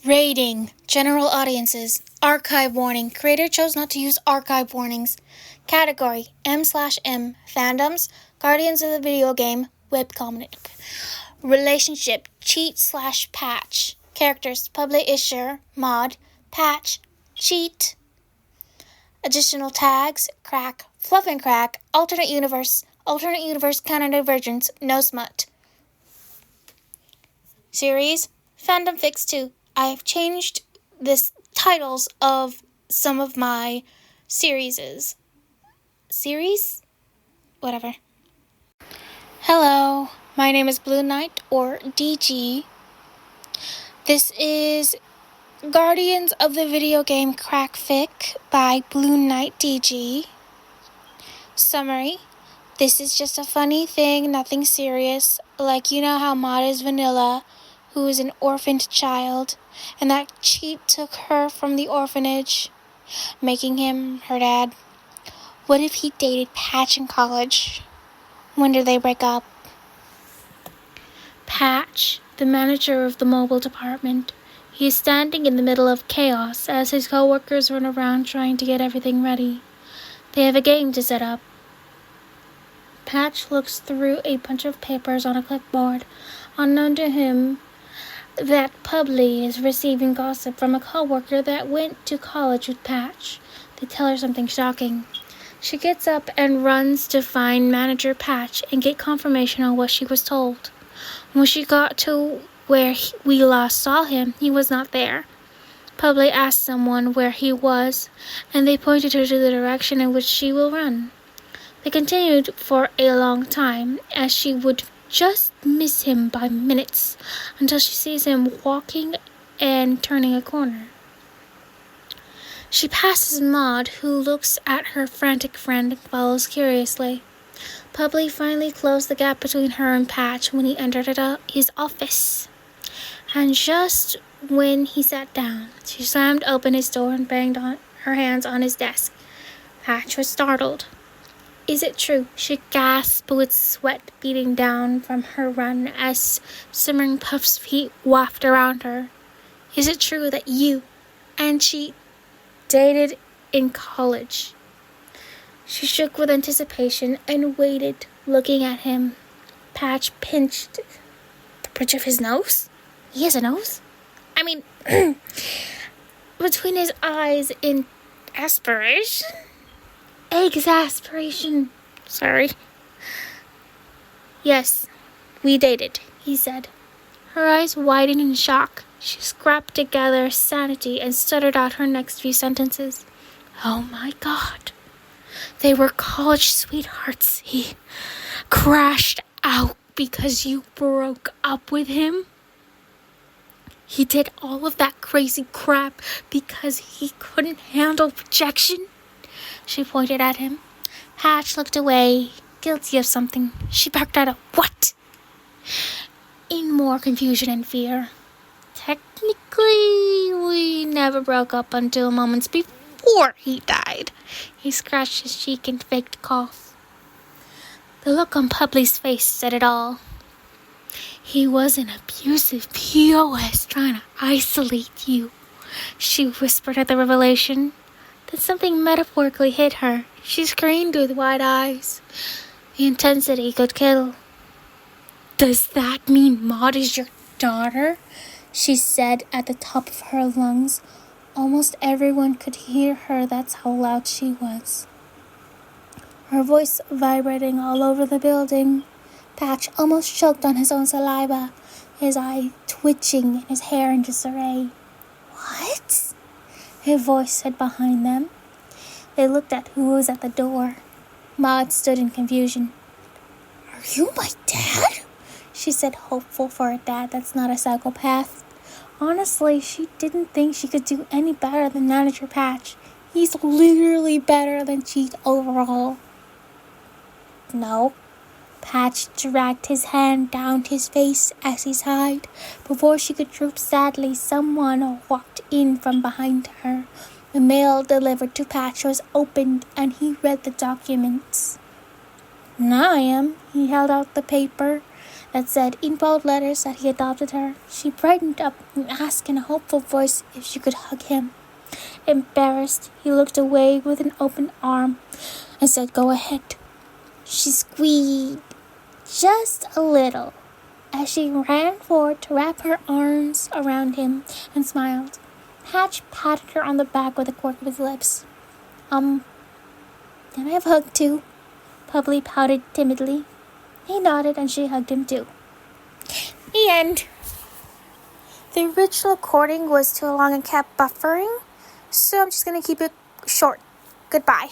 Rating. General audiences. Archive warning. Creator chose not to use archive warnings. Category. M/M. Fandoms. Guardians of the video game. Webcomic. Relationship. Cheat/patch. Characters. Publisher. Mod. Patch. Cheat. Additional tags. Crack. Fluff and crack. Alternate universe. Alternate universe canon divergence. No smut. Series. Fandom Fix 2. I've changed the titles of some of my series? Whatever. Hello, my name is Blue Knight, or DG. This is Guardians of the Video Game Crack Fic by Blue Knight DG. Summary. This is just a funny thing, nothing serious. Like, you know how Maud is vanilla, who is an orphaned child, and that cheat took her from the orphanage, making him her dad. What if he dated Patch in college? When did they break up? Patch, the manager of the mobile department, he is standing in the middle of chaos as his co-workers run around trying to get everything ready. They have a game to set up. Patch looks through a bunch of papers on a clipboard. Unknown to him, that Publi is receiving gossip from a co-worker that went to college with Patch. They tell her something shocking. She gets up and runs to find Manager Patch and get confirmation on what she was told. When she got to where we last saw him, he was not there. Publi asked someone where he was, and they pointed her to the direction in which she will run. They continued for a long time, as she would just miss him by minutes, until she sees him walking and turning a corner. She passes Maud, who looks at her frantic friend and follows curiously. Publi finally closed the gap between her and Patch when he entered his office. And just when he sat down, she slammed open his door and banged on her hands on his desk. Patch was startled. Is it true? She gasped with sweat beating down from her run as simmering puffs of heat wafted around her. Is it true that you and she dated in college? She shook with anticipation and waited, looking at him. Patch pinched the bridge of his nose. He has a nose? I mean, between his eyes in aspiration? Exasperation. Sorry. Yes, we dated, he said. Her eyes widened in shock. She scrapped together sanity and stuttered out her next few sentences. Oh my God. They were college sweethearts. He crashed out because you broke up with him. He did all of that crazy crap because he couldn't handle rejection. She pointed at him. Patch looked away, guilty of something. She barked out a what? In more confusion and fear. Technically, we never broke up until moments before he died. He scratched his cheek and faked a cough. The look on Publi's face said it all. He was an abusive POS trying to isolate you, she whispered at the revelation. Then something metaphorically hit her. She screamed with wide eyes. The intensity could kill. Does that mean Maud is your daughter? She said at the top of her lungs. Almost everyone could hear her, that's how loud she was. Her voice vibrating all over the building. Patch almost choked on his own saliva, his eye twitching and his hair in disarray. What? A voice said behind them. They looked at who was at the door. Maud stood in confusion. Are you my dad? She said, hopeful for a dad that's not a psychopath. Honestly, she didn't think she could do any better than Manager Patch. He's literally better than Cheat overall. No. Patch dragged his hand down his face as he sighed. Before she could droop sadly, someone walked in from behind her. The mail delivered to Patch was opened, and he read the documents. Now I am. He held out the paper that said in bold letters that he adopted her, she brightened up and asked in a hopeful voice if she could hug him. Embarrassed, he looked away with an open arm and said, "Go ahead." She squeaked just a little as she ran forward to wrap her arms around him and smiled. Hatch patted her on the back with a quirk of his lips. Can I have a hug too?" Pubbly pouted timidly. He nodded and she hugged him too. The end. The original recording was too long and kept buffering, so I'm just going to keep it short. Goodbye.